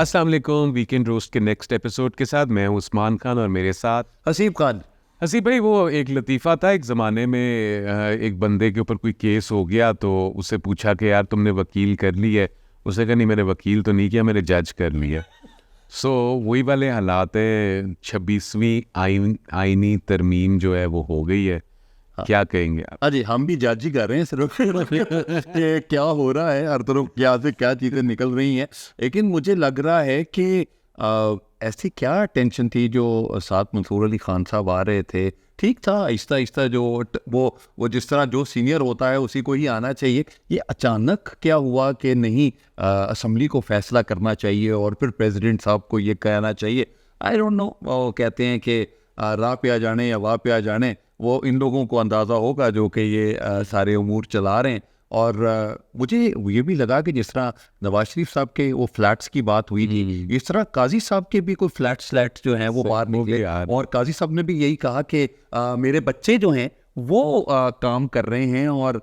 अस्सलाम वालेकुम। Weekend roast के नेक्स्ट एपिसोड के साथ मैं हूं उस्मान खान और मेरे साथ हसीब खान। हसीब भाई, वो एक लतीफ़ा था एक ज़माने में, एक बंदे के ऊपर कोई केस हो गया तो उससे पूछा कि यार तुमने वकील कर ली है? उसने कहा नहीं, मैंने वकील तो नहीं किया, मैंने जज कर लिया। सो वही वाले हालात हैं। 26वीं आईनी तरमीम जो है वो हो गई है। क्या कहेंगे आप? अजी हम भी जज ही कर रहे हैं सिर्फ कि क्या हो रहा है, हर तरफ क्या से क्या चीज़ें निकल रही हैं। लेकिन मुझे लग रहा है कि ऐसी क्या टेंशन थी जो साथ मंसूर अली खान साहब आ रहे थे, ठीक था, आहिस्ता आहिस्ता जो वो जिस तरह जो सीनियर होता है उसी को ही आना चाहिए। ये अचानक क्या हुआ कि नहीं, असम्बली को फैसला करना चाहिए और फिर प्रेसिडेंट साहब को ये कहना चाहिए। आई डोंट नो, वो कहते हैं कि राह पे आ जाने या वाह पे आ जाने, वो इन लोगों को अंदाज़ा होगा जो कि ये सारे उमूर चला रहे हैं। और मुझे ये भी लगा कि जिस तरह नवाज शरीफ साहब के वो फ्लैट्स की बात हुई थी, इस तरह काजी साहब के भी कोई फ्लैट्स जो हैं वो बाहर निकले और काजी साहब ने भी यही कहा कि मेरे बच्चे जो हैं वो काम कर रहे हैं और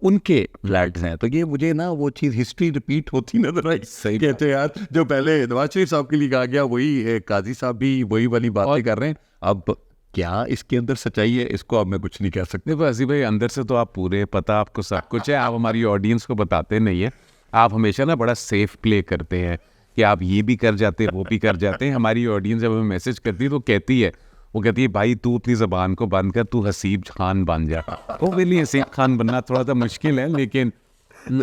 उनके फ्लैट्स हैं। तो ये मुझे ना वो चीज़ हिस्ट्री रिपीट होती नजर आई। सही कहते यार, जो पहले नवाज शरीफ साहब के लिए कहा गया वही काजी साहब भी वही वाली बातें कर रहे हैं। अब क्या इसके अंदर सच्चाई है, इसको अब मैं कुछ नहीं कह सकते। वैसे भाई, अंदर से तो आप पूरे पता आपको सब कुछ है, आप हमारी ऑडियंस को बताते नहीं है। आप हमेशा ना बड़ा सेफ प्ले करते हैं कि आप ये भी कर जाते हैं वो भी कर जाते हैं। हमारी ऑडियंस जब हमें मैसेज करती है तो कहती है, वो कहती है भाई तू अपनी ज़बान को बंद कर, तू हसीब खान बन जा। वो मेरे लिए हसीब खान बनना थोड़ा सा मुश्किल है, लेकिन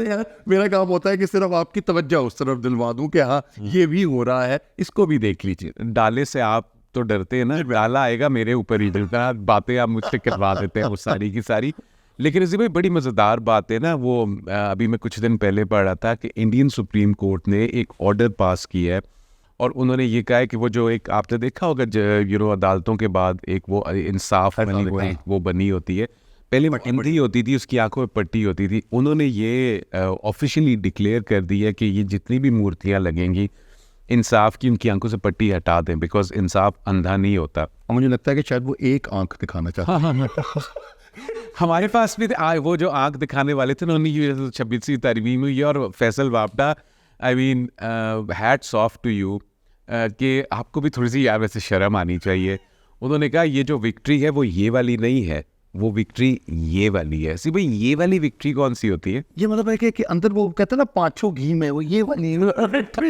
यार मेरा काम होता है कि सिर्फ आपकी तवज्जो उस तरफ दिलवा दूं कि हाँ ये भी हो रहा है, इसको भी देख लीजिए। डाले से आप तो डरते हैं ना, डाला आएगा मेरे ऊपर ही, डरता बातें आप मुझसे करवा देते हैं वो सारी की सारी। लेकिन इसी भाई बड़ी मज़ेदार बात है ना, वो अभी मैं कुछ दिन पहले पढ़ रहा था कि इंडियन सुप्रीम कोर्ट ने एक ऑर्डर पास किया है और उन्होंने ये कहा है कि वो जो एक आपने देखा होगा अदालतों के बाद एक वो इंसाफ वाली वो बनी होती है, पहले अंधी होती थी, उसकी आंखों में पट्टी होती थी। उन्होंने ये ऑफिशियली डिक्लेयर कर दिया कि ये जितनी भी मूर्तियाँ लगेंगी इंसाफ की, उनकी आंखों से पट्टी हटा दें, बिकॉज इंसाफ अंधा नहीं होता। और मुझे लगता है कि शायद वो एक आंख दिखाना चाहता है। हाँ। हमारे पास भी वो जो आंख दिखाने वाले थे ना, उन्हीं 26वीं तरमीम हुई है। और Faisal Vawda, I mean hats off to you, कि आपको भी थोड़ी सी यार वैसे शर्म आनी चाहिए। उन्होंने कहा ये जो विक्ट्री है वो ये वाली नहीं है, वो विक्ट्री ये वाली है। सी भाई, ये वाली विक्ट्री कौन सी होती है? ये मतलब है कि अंदर वो कहते हैं ना पांचों घी में, वो ये वाली कहते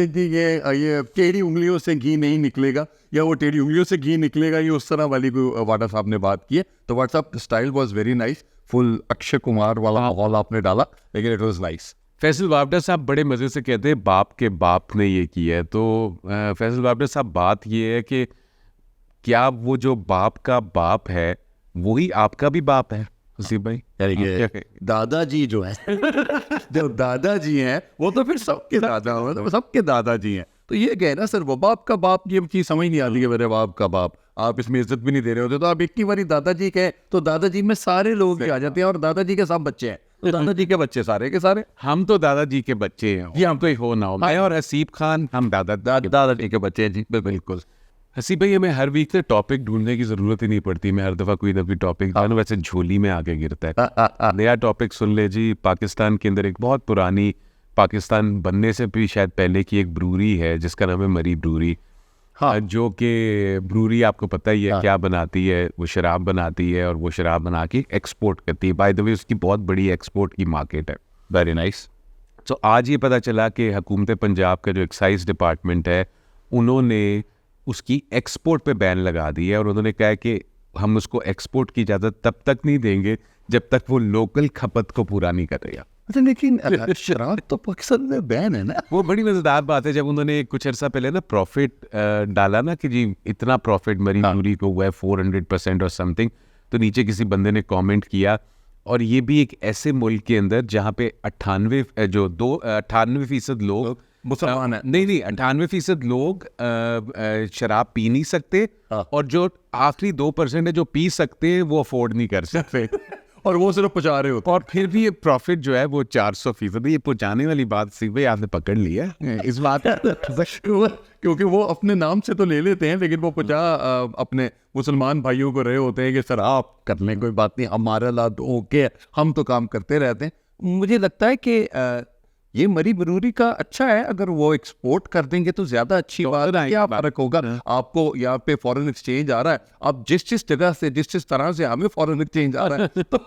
हैं कि ये टेढ़ी उंगलियों से घी नहीं निकलेगा या वो टेढ़ी उंगलियों से घी निकलेगा, ये उस तरह वाली को वाडा साहब ने बात की है। तो WhatsApp style was very nice, full Akshay Kumar वाला माहौल आपने डाला, लेकिन it was nice. Faisal Wapda sahab बड़े मज़े से कहते हैं बाप के बाप ने ये किया है। तो फैसल वापडा साहब, बात ये है कि क्या वो जो बाप का बाप है वही आपका भी बाप है हसीब भाई? यानी कि दादाजी जो है जो दादाजी हैं वो तो फिर सबके दादा हो, तो सबके दादाजी हैं। तो ये कहना सर वो बाप का बाप, ये चीज़ समझ नहीं आती है। मेरे बाप का बाप, आप इसमें इज्जत भी नहीं दे रहे होते, तो आप एक ही बारी दादाजी कहें तो दादाजी में सारे लोग आ जाते हैं और दादाजी के सब बच्चे हैं, तो दादाजी के बच्चे सारे के सारे। हम तो दादाजी के बच्चे हैं, ये हम तो हो ना हो, मैं और हसीब खान हम दादाजी के बच्चे हैं जी, बिल्कुल। हसीब भाई, हमें हर वीक से टॉपिक ढूंढने की ज़रूरत ही नहीं पड़ती। मैं हर दफ़ा कोई ना कोई टॉपिक वैसे झोली में आके गिरता है। नया टॉपिक सुन ले जी। पाकिस्तान के अंदर एक बहुत पुरानी, पाकिस्तान बनने से भी शायद पहले की एक ब्रूरी है जिसका नाम है मरी ब्रूरी। हाँ, जो कि ब्रूरी आपको पता ही है क्या बनाती है, वो शराब बनाती है और वो शराब बना के एक्सपोर्ट करती है। बाय द वे उसकी बहुत बड़ी एक्सपोर्ट की मार्केट है। Very nice. तो आज ये पता चला कि हुकूमत पंजाब का जो एक्साइज डिपार्टमेंट है उन्होंने उसकी एक्सपोर्ट पे बैन लगा दी है और उन्होंने कहा है कि हम उसको एक्सपोर्ट की इजाज़त तब तक नहीं देंगे जब तक वो लोकल खपत को पूरा नहीं करेगा। अच्छा, लेकिन शराब तो पाकिस्तान में बैन है ना। वो बड़ी मज़ेदार बात है। जब उन्होंने कुछ अर्सा पहले ना प्रॉफिट डाला ना कि जी इतना प्रॉफिट मरी पूरी को हुआ है 400% और समथिंग, तो नीचे किसी बंदे ने कमेंट किया, और ये भी एक ऐसे मुल्क के अंदर जहाँ पे 98% लोग मुसलमान है। नहीं 98% लोग शराब पी नहीं सकते, और जो आखिरी 2% है जो पी सकते हैं वो अफोर्ड नहीं कर सकते और वो सिर्फ पहुंचा रहे होते, और फिर भी ये प्रॉफिट जो है वो 400%। ये पहुंचाने वाली बात सी भाई आपने पकड़ लिया इस बात क्योंकि वो अपने नाम से तो ले लेते हैं, लेकिन वो पहुंचा अपने मुसलमान भाइयों को रहे होते हैं कि सर आप कर लें, कोई बात नहीं, हमारा ला ओके, हम तो काम करते रहते हैं। मुझे लगता है कि ये मरी बरूरी का अच्छा है, अगर वो एक्सपोर्ट कर देंगे तो ज्यादा अच्छी बात है। क्या फर्क होगा? आपको यहाँ पे फॉरेन एक्सचेंज आ रहा है, अब जिस जगह से जिस तरह से हमें फॉरेन एक्सचेंज आ रहा है तो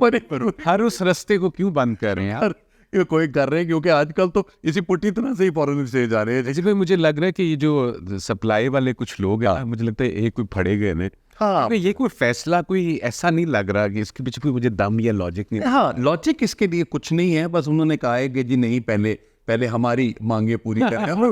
मरी बरूरी हर उस रास्ते को क्यों बंद कर रहे हैं यार? ये कोई कर रहे हैं, क्योंकि आजकल तो इसी पुट्टी तरह से ही फॉरेन एक्सचेंज आ रहे हैं। जैसे भाई मुझे लग रहा है कि ये जो सप्लाई वाले कुछ लोग हैं, मुझे लगता है एक कोई फड़े गए ने। हाँ ये कोई फैसला कोई ऐसा नहीं लग रहा कि इसके पीछे कोई मुझे दम या लॉजिक नहीं। हाँ, लॉजिक इसके लिए कुछ नहीं है, बस उन्होंने कहा है कि जी नहीं, पहले हमारी मांगे पूरी करें और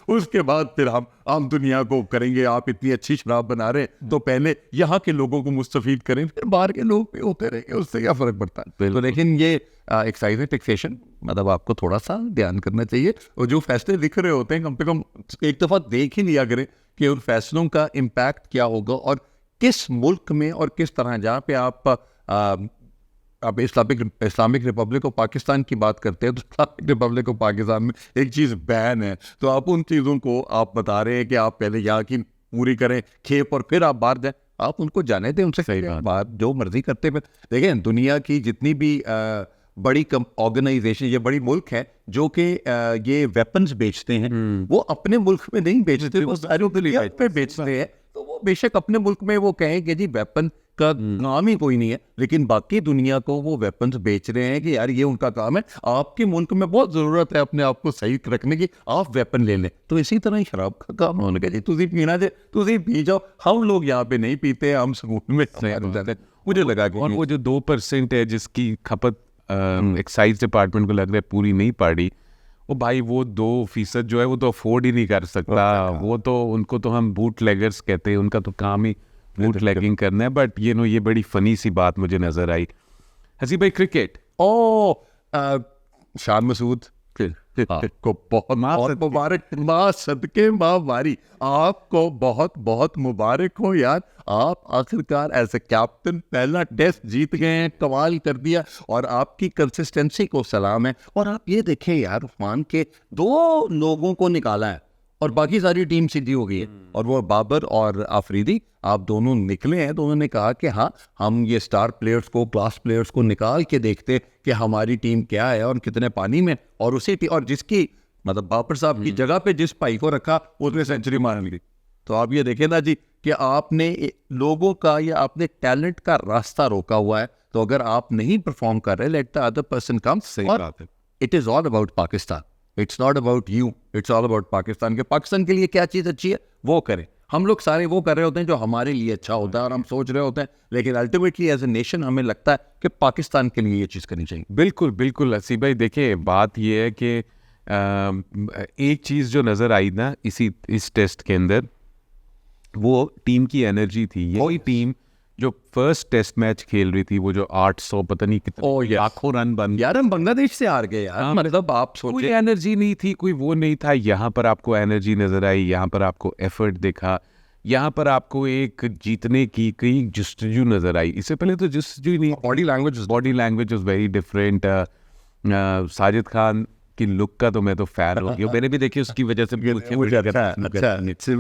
उसके बाद फिर हम आम दुनिया को करेंगे। आप इतनी अच्छी शराब बना रहे हैं तो पहले यहाँ के लोगों को मुस्तफीद करें, फिर बाहर के लोग भी होते रहेंगे, उससे क्या फर्क पड़ता है। तो लेकिन ये एक्साइज एंड टैक्सेशन, मतलब आपको थोड़ा सा ध्यान करना चाहिए, और जो फैसले लिख रहे होते हैं कम से कम एक दफ़ा देख ही लिया करें कि उन फैसलों का इम्पैक्ट क्या होगा और किस मुल्क में और किस तरह। जहाँ पे आप इस्लामिक रिपब्लिक ऑफ पाकिस्तान की बात करते हैं, तो इस्लामिक रिपब्लिक ऑफ पाकिस्तान में एक चीज़ बैन है, तो आप उन चीज़ों को आप बता रहे हैं कि आप पहले यहाँ की पूरी करें खेप और फिर आप बाहर जाएं। आप उनको जाने दें, उनसे सही बात जो मर्जी करते हैं। देखें, दुनिया की जितनी भी बड़ी ऑर्गेनाइजेशन, ये बड़ी मुल्क है जो कि ये वेपन्स बेचते हैं, वो अपने मुल्क में नहीं बेचते, वो सारी दुनिया पे बेचते हैं। तो वो बेशक अपने मुल्क में वो कहें कि जी वेपन का काम ही कोई नहीं है, लेकिन बाकी दुनिया को वो वेपन्स बेच रहे हैं कि यार ये उनका काम है, आपके मुल्क में बहुत ज़रूरत है अपने आप को सही रखने की, आप वेपन ले लें। तो इसी तरह ही शराब का काम होने का जी, तुझे पीना जे तुझे पी जाओ, हम लोग यहाँ पे नहीं पीते, हम स्कूल में जाते। मुझे लगा कि और वो जो 2% है जिसकी खपत एक्साइज डिपार्टमेंट को लग रहा है पूरी नहीं पड़ी, वो भाई वो 2% जो है वो तो अफोर्ड ही नहीं कर सकता। वो तो उनको तो हम बूट लेगर्स कहते हैं, उनका तो काम ही बूट लेगिंग करना है। बट ये बड़ी फनी सी बात मुझे नजर आई। हसी भाई, क्रिकेट शान मसूद को बहुत मुबारक, माँ सदके माँ वारी, आपको बहुत बहुत मुबारक हो यार। आप आखिरकार एज ए कैप्टन पहला टेस्ट जीत गए हैं, कमाल कर दिया, और आपकी कंसिस्टेंसी को सलाम है। और आप ये देखें यार, उस्मान के 2 लोगों को निकाला है और बाकी सारी टीम सीधी हो गई है, और वो बाबर और आफरीदी, आप दोनों निकले हैं। तो उन्होंने कहा कि हाँ, हम ये स्टार प्लेयर्स को, क्लास प्लेयर्स को निकाल के देखते कि हमारी टीम क्या है और कितने पानी में, और उसी टीम, और जिसकी मतलब बाबर साहब की जगह पे जिस भाई को रखा उसने सेंचुरी मार ली। तो आप ये देखें ना जी कि आपने लोगों का या अपने टैलेंट का रास्ता रोका हुआ है। तो अगर आप नहीं परफॉर्म कर रहे, लेट द अदर पर्सन कम। सही बात है। It is all about Pakistan, it's not about you, it's all about Pakistan. के पाकिस्तान के लिए क्या चीज़ अच्छी है वो करें। हम लोग सारे वो कर रहे होते हैं जो हमारे लिए अच्छा होता है और हम सोच रहे होते हैं, लेकिन अल्टीमेटली एज ए नेशन हमें लगता है कि पाकिस्तान के लिए ये चीज़ करनी चाहिए। बिल्कुल बिल्कुल हसी भाई, देखिए बात ये है कि एक चीज़ जो नज़र आई ना इस टेस्ट के अंदर, वो टीम की एनर्जी थी। यही टीम जो फर्स्ट टेस्ट मैच खेल रही थी, वो जो 800 पता नहीं कितने लाखों रन बन, यार हम बांग्लादेश से हार गए यार। मतलब आप कोई सोचिए, एनर्जी नहीं थी, कोई वो नहीं था। यहाँ पर आपको एनर्जी नजर आई, यहाँ पर आपको एफर्ट दिखा, यहाँ पर आपको एक जीतने की कई जस्तजू नजर आई। इससे पहले तो जस्तजू नहीं, body language was very different. Sajid Khan की लुक का तो मैं तो फैन हो गया, मैंने भी देखी उसकी वजह से अच्छा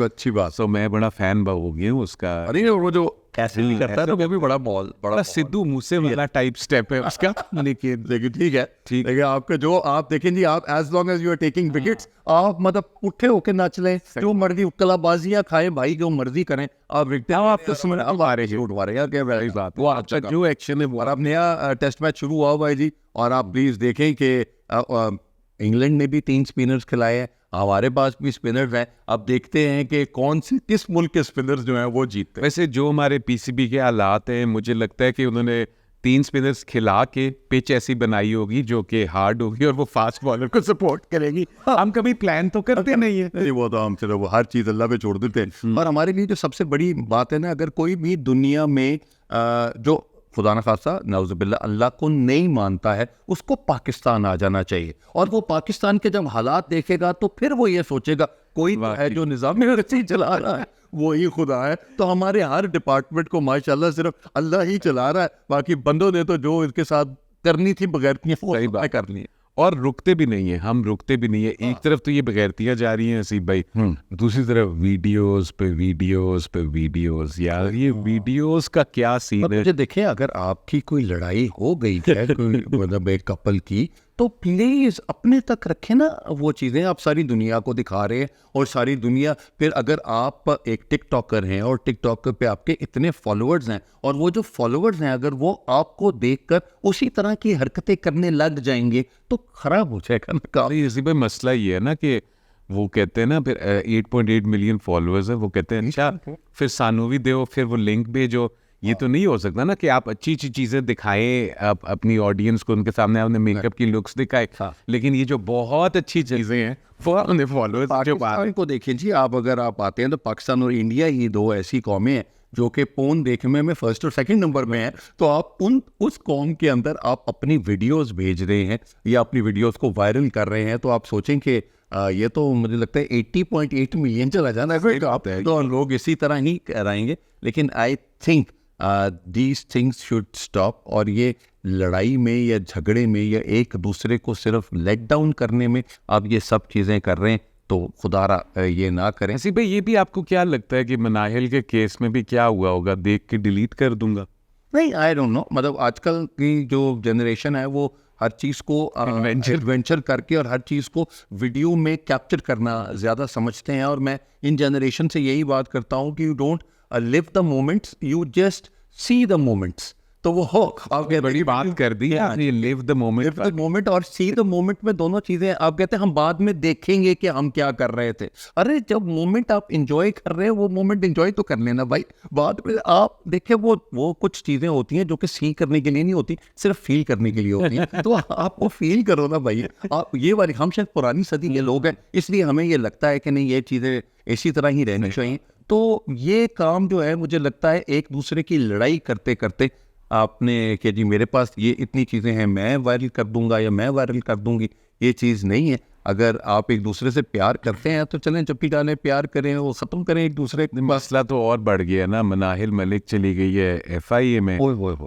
अच्छी बात। सो मैं बड़ा फैन हो गया हूँ उसका। अरे वो जो कैसे नहीं करता है तो वो भी बड़ा सिद्धू मूसे वाला टाइप स्टेप है उसका। लेकिन ठीक है। लेकिन आपका जो आप देखें जी, आप as long as you are taking wickets, आप मतलब उठे होके नाच लें, जो मर्जी कलाबाजियां खाएं भाई, जो मर्जी करें, आप विकेट उठवा यार, क्या बड़ी बात। वो आपका जो एक्शन है, और अब नया टेस्ट मैच शुरू हुआ है जी, और आप प्लीज देखें कि इंग्लैंड ने भी 3 स्पिनर्स खिलाए हैं, हमारे पास भी स्पिनर्स हैं। अब देखते हैं कि किस मुल्क के स्पिनर्स जो हैं वो जीतते हैं। वैसे जो हमारे पीसीबी के हालात हैं, मुझे लगता है कि उन्होंने 3 स्पिनर्स खिला के पिच ऐसी बनाई होगी जो कि हार्ड होगी और वो फास्ट बॉलर को सपोर्ट करेगी। हम कभी प्लान तो करते नहीं है, वो तो हम चलो वो हर चीज़ अल्लाह पे छोड़ देते हैं। और हमारे लिए जो सबसे बड़ी बात है ना, अगर कोई भी दुनिया में जो खुदा न खासा नाउज़ुबिल्लाह अल्लाह को नहीं मानता है, उसको पाकिस्तान आ जाना चाहिए। और वो पाकिस्तान के जब हालात देखेगा तो फिर वो ये सोचेगा कोई तो है जो निज़ाम रसी चला रहा है, वो ही खुदा है। तो हमारे हर डिपार्टमेंट को माशाल्लाह सिर्फ अल्लाह ही चला रहा है, बाकी बंदों ने तो जो इसके साथ करनी थी बगैरतियां सही बात करनी है, और रुकते भी नहीं है, हम रुकते भी नहीं है। एक तरफ तो ये बगैरतियां जा रही हैं हसीब भाई, दूसरी तरफ वीडियोस पे वीडियोस। यार ये वीडियोस का क्या सीन है। मुझे देखें, अगर आपकी कोई लड़ाई हो गई है कोई मतलब एक कपल की, तो प्लीज़ अपने तक रखें ना वो चीज़ें। आप सारी दुनिया को दिखा रहे हैं और सारी दुनिया, फिर अगर आप एक टिकटॉकर हैं और टिकटॉक पे आपके इतने फॉलोअर्स हैं और वो जो फॉलोअर्स हैं अगर वो आपको देखकर उसी तरह की हरकतें करने लग जाएंगे तो ख़राब हो जाएगा ना काम। इसी पे मसला ये है ना कि वो कहते हैं ना फिर 8.8 मिलियन फॉलोअर्स है, वो कहते हैं अच्छा फिर सानू भी दो, फिर वो लिंक भेजो। ये तो नहीं हो सकता ना कि आप अच्छी अच्छी चीजें दिखाएं अपनी ऑडियंस को, उनके सामने आपने मेकअप की लुक्स दिखाए, लेकिन ये जो बहुत अच्छी चीजें हैं वो आपने फॉलोअर्स जो पाकिस्तान को देखें जी, आप अगर आप आते हैं तो पाकिस्तान और इंडिया ही दो ऐसी कौमें हैं जो कि पोर्न देखने में फर्स्ट और सेकंड नंबर में है। तो आप उस कौम के अंदर आप अपनी वीडियोस भेज रहे हैं या अपनी वीडियोस को वायरल कर रहे हैं, तो आप सोचें कि ये तो मुझे लगता है 80.8 मिलियन चला जाना है तो लोग इसी तरह ही कराएंगे। लेकिन I think these things should stop, और ये लड़ाई में या झगड़े में या एक दूसरे को सिर्फ लेट डाउन करने में आप ये सब चीज़ें कर रहे हैं तो खुदारा ये ना करें। ऐसी भाई ये भी आपको क्या लगता है कि मनाहिल के केस में भी क्या हुआ होगा, देख के डिलीट कर दूंगा? नहीं, आई डोंट नो, मतलब आजकल की जो जनरेशन है वो हर चीज़ को एडवेंचर करके और हर चीज़ को वीडियो में कैप्चर करना ज़्यादा समझते हैं। और मैं इन जनरेशन से यही बात करता हूँ कि you don't live the moments, you just see the moments. तो वो हो आप बड़ी बात कर दी आपने, लिव द मोमेंट और सी द मोमेंट में दोनों चीजें। आप कहते हैं हम बाद में देखेंगे कि हम क्या कर रहे थे। अरे जब मोमेंट आप इंजॉय कर रहे हैं वो मोमेंट इंजॉय तो कर लेना भाई। बाद में आप देखें वो कुछ चीजें होती हैं जो कि सी करने के लिए नहीं होती, सिर्फ फील करने के लिए होती हैं। तो आप वो फील करो ना भाई। आप ये वाली, हम शायद पुरानी सदी के लोग हैं इसलिए हमें ये लगता है कि नहीं ये चीजें इसी तरह ही रहनी चाहिए। तो ये काम जो है मुझे लगता है एक दूसरे की लड़ाई करते करते आपने कि जी मेरे पास ये इतनी चीज़ें हैं मैं वायरल कर दूंगा या मैं वायरल कर दूंगी, ये चीज़ नहीं है। अगर आप एक दूसरे से प्यार करते हैं तो चलें चप्पी डालें, प्यार करें, वो ख़त्म करें एक दूसरे के। मसला तो और बढ़ गया ना, मनाहिल मलिक चली गई है FIA में,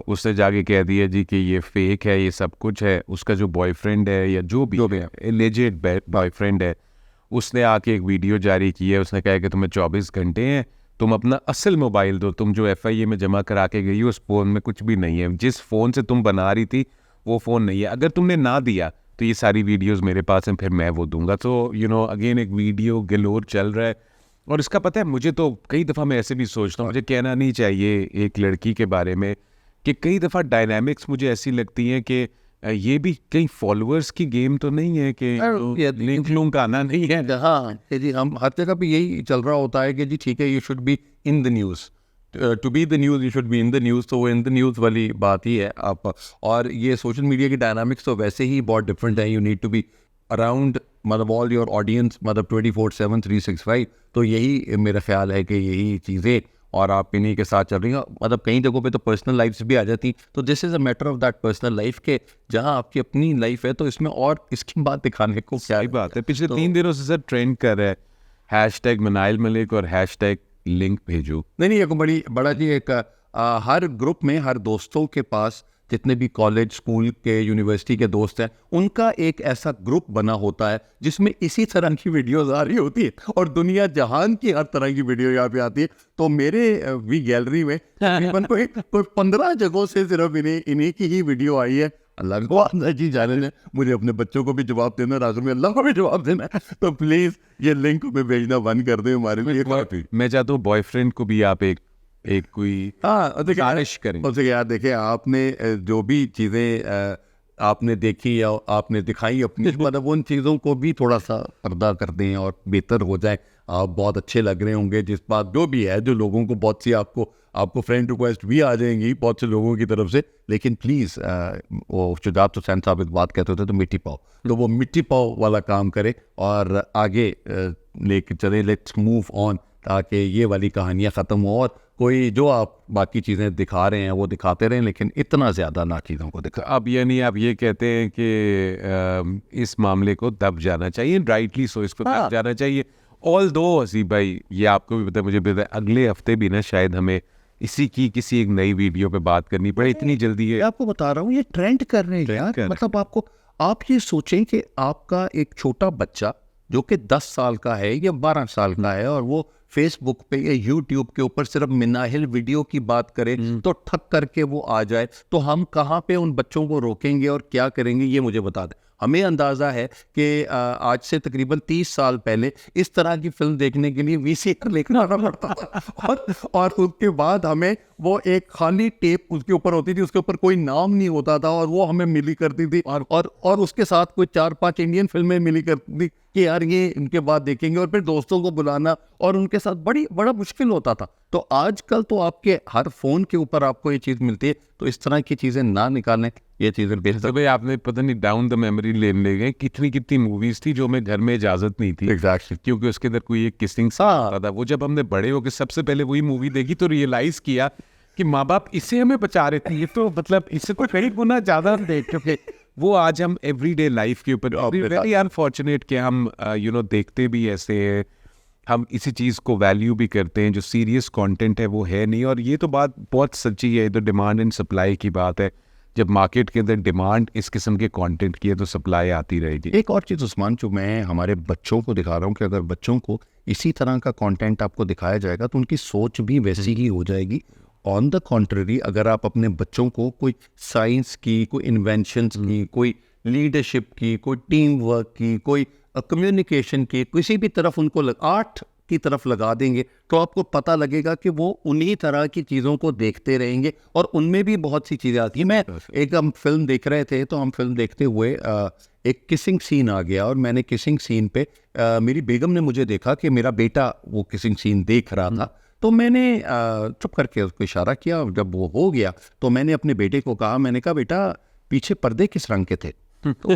उसने जाके कह दिया जी कि ये फेक है, ये सब कुछ है। उसका जो बॉयफ्रेंड है या जो भी एलिजेड बॉयफ्रेंड है, उसने आके एक वीडियो जारी की है। उसने कहा कि तुम्हें 24 घंटे हैं, तुम अपना असल मोबाइल दो, तुम जो FIA में जमा करा के गई हो उस फ़ोन में कुछ भी नहीं है, जिस फ़ोन से तुम बना रही थी वो फ़ोन नहीं है। अगर तुमने ना दिया तो ये सारी वीडियोस मेरे पास हैं, फिर मैं वो दूंगा। तो अगेन एक वीडियो गलोर चल रहा है। और इसका पता है, मुझे तो कई दफ़ा मैं ऐसे भी सोचता हूँ, मुझे कहना नहीं चाहिए एक लड़की के बारे में कि कई दफ़ा डायनामिक्स मुझे ऐसी लगती हैं कि ये भी कहीं फॉलोअर्स की गेम तो नहीं है कि लिंक लूंक आना नहीं है। हाँ जी, हम हर जगह पे यही चल रहा होता है कि जी ठीक है, you should be in the news, to be the news you should be in the news. तो वो इन द न्यूज़ वाली बात ही है आप। और ये सोशल मीडिया की डायनामिक्स तो वैसे ही बहुत डिफरेंट है। You need to be around, मतलब ऑल योर ऑडियंस, मतलब 24/7 365। तो यही मेरा ख्याल है कि यही चीज़ें, और आप इन्हीं के साथ चल रही हैं। मतलब कई जगहों पे तो पर्सनल लाइफ्स भी आ जाती, तो this is a matter of that personal life के जहां आपकी अपनी लाइफ है तो इसमें और इसकी बात दिखाने को क्या ही बात है। पिछले 3 दिनों से सर ट्रेंड कर रहा है हैशटैग मनाहिल मलिक और हैशटैग लिंक भेजो। नहीं एक बड़ा जी एक हर ग्रुप में, हर दोस्तों के पास जितने भी कॉलेज स्कूल के यूनिवर्सिटी के दोस्त हैं उनका एक ऐसा ग्रुप बना होता है जिसमें इसी तरह की वीडियोस आ रही होती है और दुनिया जहान की हर तरह की वीडियो यहाँ पे आती है। तो मेरे वी गैलरी में कोई 15 जगहों से सिर्फ इन्हीं की ही वीडियो आई है। अल्लाह को अंदर जी जाने ने, मुझे अपने बच्चों को भी जवाब देना, राजू में अल्लाह को भी जवाब देना। तो प्लीज़ ये लिंक में भेजना बंद कर दें हमारे लिए। मैं चाहता हूँ बॉयफ्रेंड को भी आप एक कोई गुजारिश करें उससे। यार देखिए, आपने जो भी चीज़ें आपने देखी या आपने दिखाई अपनी, मतलब उन चीज़ों को भी थोड़ा सा पर्दा कर दें और बेहतर हो जाए। आप बहुत अच्छे लग रहे होंगे जिस बात जो भी है, जो लोगों को बहुत सी आपको फ्रेंड रिक्वेस्ट भी आ जाएंगी बहुत से लोगों की तरफ से। लेकिन प्लीज़ वो शुजात हुसैन साहब एक बात कहते थे तो मिट्टी पाओ, तो वो मिट्टी पाओ वाला काम करे और आगे लेके चले। लेट्स मूव ऑन, ताकि ये वाली कहानियाँ ख़त्म हो और कोई जो आप बाकी चीज़ें दिखा रहे हैं वो दिखाते रहें, लेकिन इतना ज़्यादा ना चीज़ों को दिखा। अब यानी आप ये कहते हैं कि इस मामले को दब जाना चाहिए, राइटली सो, इसको दब जाना चाहिए। ऑल दो हसीब भाई, ये आपको भी पता है, मुझे भी पता है, अगले हफ्ते भी ना शायद हमें इसी की किसी एक नई वीडियो पे बात करनी पड़े, इतनी जल्दी है। आपको बता रहा हूँ ये ट्रेंड कर रहे हैं यार। मतलब आप ये सोचें कि आपका एक छोटा बच्चा जो कि 10 साल का है या 12 साल का है और वो फेसबुक पे या यूट्यूब के ऊपर सिर्फ मनाहिल वीडियो की बात करे तो ठक करके वो आ जाए, तो हम कहाँ पे उन बच्चों को रोकेंगे और क्या करेंगे, ये मुझे बता दें। हमें अंदाज़ा है कि आज से तकरीबन 30 साल पहले इस तरह की फिल्म देखने के लिए VCR लेकर आना पड़ता था और उसके बाद हमें वो एक खाली टेप उसके ऊपर होती थी, उसके ऊपर कोई नाम नहीं होता था और वो हमें मिली करती थी और उसके साथ कोई 4-5 इंडियन फिल्में मिली करती थी कि यार ये इनके बाद देखेंगे, और फिर दोस्तों को बुलाना और उनके साथ बड़ा मुश्किल होता था। तो आजकल तो आपके हर फ़ोन के ऊपर आपको ये चीज़ मिलती है, तो इस तरह की चीज़ें ना निकालें, ये चीज़ें बेहतर। तो भाई आपने पता नहीं डाउन द मेमोरी लेन ले गए, कितनी मूवीज थी जो हमें घर में इजाजत नहीं थी Exactly. क्योंकि उसके अंदर कोई एक किसिंग हाँ। था। वो जब हमने बड़े होकर सबसे पहले वही मूवी देखी तो रियलाइज किया कि माँ बाप इससे हमें बचा रहे थे, ये तो मतलब इससे तो कई गुना ज्यादा देख चुके। वो आज हम एवरीडे लाइफ के ऊपर वेरी अनफॉर्चुनेट कि हम देखते भी ऐसे हैं, हम इसी चीज़ को वैल्यू भी करते हैं, जो सीरियस कंटेंट है वो है नहीं। और ये तो बात बहुत सच्ची है, तो डिमांड एंड सप्लाई की बात है। जब मार्केट के अंदर डिमांड इस किस्म के कंटेंट की है तो सप्लाई आती रहेगी। एक और चीज़ उस्मान जो मैं हमारे बच्चों को दिखा रहा हूँ कि अगर बच्चों को इसी तरह का कंटेंट आपको दिखाया जाएगा तो उनकी सोच भी वैसी ही हो जाएगी। ऑन द कॉन्ट्ररी, अगर आप अपने बच्चों को कोई साइंस की, कोई इन्वेंशंस की, कोई लीडरशिप की, कोई टीम वर्क की, कोई कम्युनिकेशन की, किसी भी तरफ उनको आर्ट की तरफ लगा देंगे तो आपको पता लगेगा कि वो उन्हीं तरह की चीज़ों को देखते रहेंगे और उनमें भी बहुत सी चीज़ें आती हैं। हम फिल्म देख रहे थे तो हम फिल्म देखते हुए एक किसिंग सीन आ गया और मैंने किसिंग सीन पे मेरी बेगम ने मुझे देखा कि मेरा बेटा वो किसिंग सीन देख रहा था, तो मैंने चुप करके उसको इशारा किया। जब वो हो गया तो मैंने अपने बेटे को कहा, मैंने कहा बेटा पीछे पर्दे किस रंग के थे? तो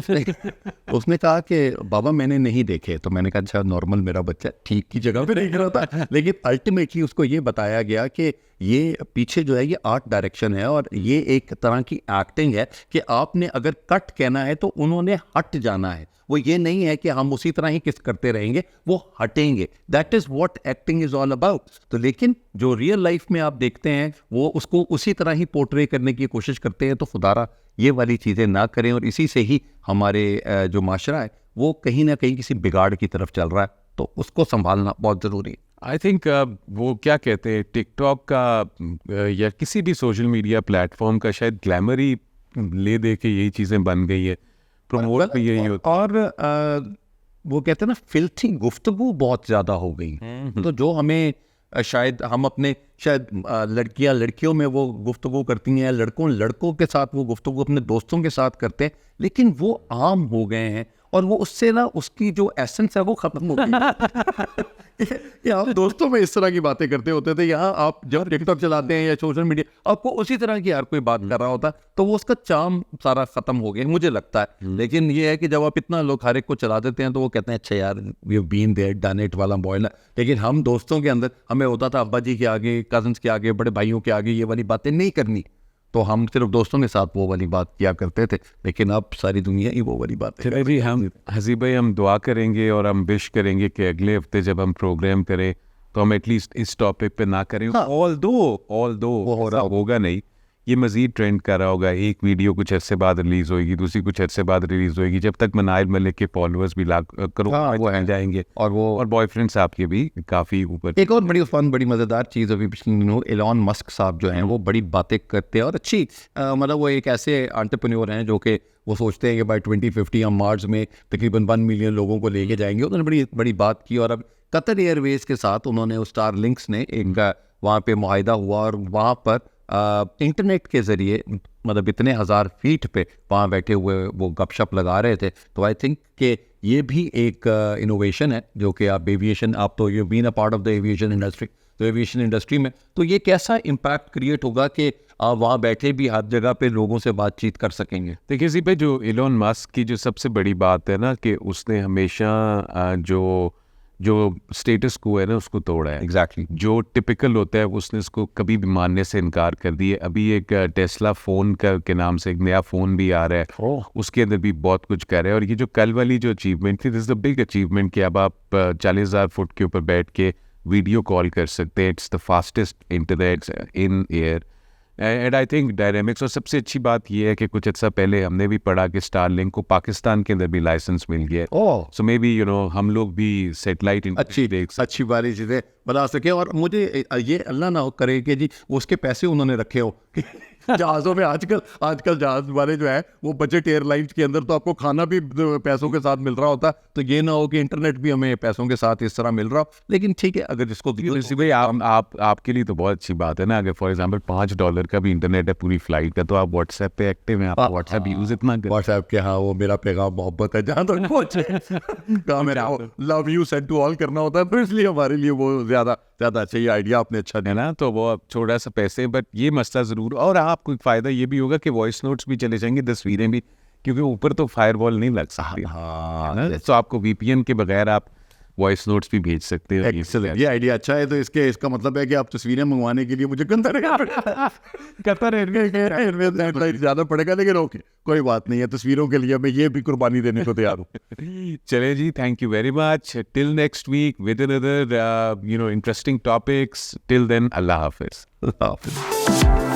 उसने कहा कि बाबा मैंने नहीं देखे। तो मैंने कहा अच्छा नॉर्मल, मेरा बच्चा ठीक की जगह पे देख रहा था। लेकिन अल्टीमेटली उसको ये बताया गया कि ये पीछे जो है ये आर्ट डायरेक्शन है और ये एक तरह की एक्टिंग है कि आपने अगर कट कहना है तो उन्होंने हट जाना है। वो ये नहीं है कि हम उसी तरह ही किस करते रहेंगे, वो हटेंगे। That is what acting is all about. तो लेकिन जो रियल लाइफ में आप देखते हैं वो उसको उसी तरह ही पोर्ट्रे करने की कोशिश करते हैं। तो खुदारा ये वाली चीज़ें ना करें, और इसी से ही हमारे जो माशरा है वो कहीं ना कहीं किसी बिगाड़ की तरफ चल रहा है, तो उसको संभालना बहुत ज़रूरी है। आई थिंक वो क्या कहते हैं टिकटॉक का या किसी भी सोशल मीडिया प्लेटफॉर्म का शायद ग्लैमर ही ले दे के यही चीज़ें बन गई है, प्रमोट भी यही होता और वो कहते हैं ना फिल्थी गुफ्तगू बहुत ज़्यादा हो गई। तो जो हमें शायद हम अपने लड़कियां लड़कियों में वो गुफ्तगू करती हैं, लड़कों के साथ वो गुफ्तगू अपने दोस्तों के साथ करते हैं, लेकिन वो आम हो गए हैं और वो उससे ना उसकी जो एसेंस है वो खत्म हो गई। कि आप दोस्तों में इस तरह की बातें करते होते थे, यहाँ आप जब टिकटॉक चलाते हैं या सोशल मीडिया आपको उसी तरह की हर कोई बात कर रहा होता, तो वो उसका चार्म सारा खत्म हो गया मुझे लगता है। लेकिन ये है कि जब आप इतना लोग हर एक को चला देते हैं तो वो कहते हैं अच्छा यार we have been there done it वाला बॉय ना। लेकिन हम दोस्तों के अंदर हमें होता था अब्बा जी के आगे, कजन्स के आगे, बड़े भाइयों के आगे ये वाली बातें नहीं करनी, तो हम सिर्फ दोस्तों के साथ वो वाली बात किया करते थे। लेकिन अब सारी दुनिया ही वो वाली बात है। जी हम हसीब भाई हम दुआ करेंगे और हम विश करेंगे कि अगले हफ्ते जब हम प्रोग्राम करें तो हम एटलीस्ट इस टॉपिक पे ना करें। ऑल दो वो हो रहा होगा नहीं, ये मजीद ट्रेंड कर रहा होगा। एक वीडियो कुछ ऐसे बाद रिलीज होगी, दूसरी कुछ ऐसे बाद रिलीज होगी, जब तक मनाइल मलिक के फॉलोअर्स भी करोड़ मिल जाएंगे और बॉयफ्रेंड्स आपके भी काफ़ी ऊपर। एक और बड़ी मज़ेदार चीज़ अभी पिछले दिनों एलॉन मस्क साहब जो हैं वो बड़ी बातें करते हैं और अच्छी मतलब वो एक ऐसे एंटरप्रेन्योर हैं जो कि वो सोचते हैं कि बाय 2050 हम मार्स में तकरीबन 1 मिलियन लोगों को लेके जाएंगे। उन्होंने बड़ी बात की और अब कतर एयरवेज के साथ उन्होंने स्टारलिंक्स ने एक वहाँ पे मुआहिदा हुआ और वहाँ पर इंटरनेट के ज़रिए मतलब इतने हज़ार फीट पे वहाँ बैठे हुए वो गपशप लगा रहे थे। तो आई थिंक कि ये भी एक इनोवेशन है जो कि आप तो you been a part of the aviation industry, तो एविएशन इंडस्ट्री में तो ये कैसा इम्पैक्ट क्रिएट होगा कि आप वहाँ बैठे भी हर जगह पे लोगों से बातचीत कर सकेंगे। देखिए जी भाई, जो एलोन मस्क की जो सबसे बड़ी बात है ना कि उसने हमेशा जो स्टेटस को है ना उसको तोड़ा है। एग्जैक्टली जो टिपिकल होता है उसने उसको कभी भी मानने से इनकार कर दिया। अभी एक टेस्ला फ़ोन के नाम से एक नया फ़ोन भी आ रहा है, उसके अंदर भी बहुत कुछ कर रहे हैं। और ये जो कल वाली जो अचीवमेंट थी, this is the big achievement कि अब आप 40,000 फुट के ऊपर बैठ के वीडियो कॉल कर सकते हैं। It's the fastest internet in air and I think dynamics. और सबसे अच्छी बात यह है कि कुछ अर्सा पहले हमने भी पढ़ा कि स्टारलिंक को पाकिस्तान के अंदर भी लाइसेंस मिल गया। सो मे बी हम लोग भी सैटेलाइट अच्छी वाली चीज़ें बता सके। और मुझे ये अल्लाह ना करे कि जी उसके पैसे उन्होंने रखे हो जहाज़ों में आजकल जहाज़ वाले जो है वो बजट एयरलाइंस के अंदर तो आपको खाना भी पैसों के साथ मिल रहा होता, तो ये ना हो कि इंटरनेट भी हमें पैसों के साथ इस तरह मिल रहा हो। लेकिन ठीक है, अगर जिसको ऋषि भाई आपके लिए तो बहुत अच्छी बात है ना, अगर फॉर एग्जांपल $5 का भी इंटरनेट है पूरी फ्लाइट का, तो आप व्हाट्सएप पे एक्टिव हैं, आप व्हाट्सएप यूज इतना कर व्हाट्सएप के, हाँ वो मेरा पैगाम मोहब्बत है जहाँ तक पहुँचे काम मेरा love you send to all करना होता है, तो इसलिए हमारे लिए वो ज़्यादा अच्छा ये आइडिया आपने अच्छा है दिया। ना, तो वो अब छोटा सा पैसे, बट ये मसला ज़रूर। और आपको एक फ़ायदा ये भी होगा कि वॉइस नोट्स भी चले जाएंगे, तस्वीरें भी, क्योंकि ऊपर तो फायरवॉल नहीं लग सकती, हाँ है ना? तो आपको वीपीएन के बगैर आप वॉइस नोट्स भी भेज सकते हो। एक्सीलेंट, ये आइडिया अच्छा है। तो इसका मतलब है कि आप तस्वीरें मंगवाने के लिए मुझे कतर एयरवेज ज़्यादा पड़ेगा, लेकिन ओके कोई बात नहीं है, तस्वीरों के लिए मैं ये भी कुर्बानी देने को तैयार हूँ। चले जी, thank you very much, till next week with another interesting topics, till then अल्लाह हाफिज। हाफिज़।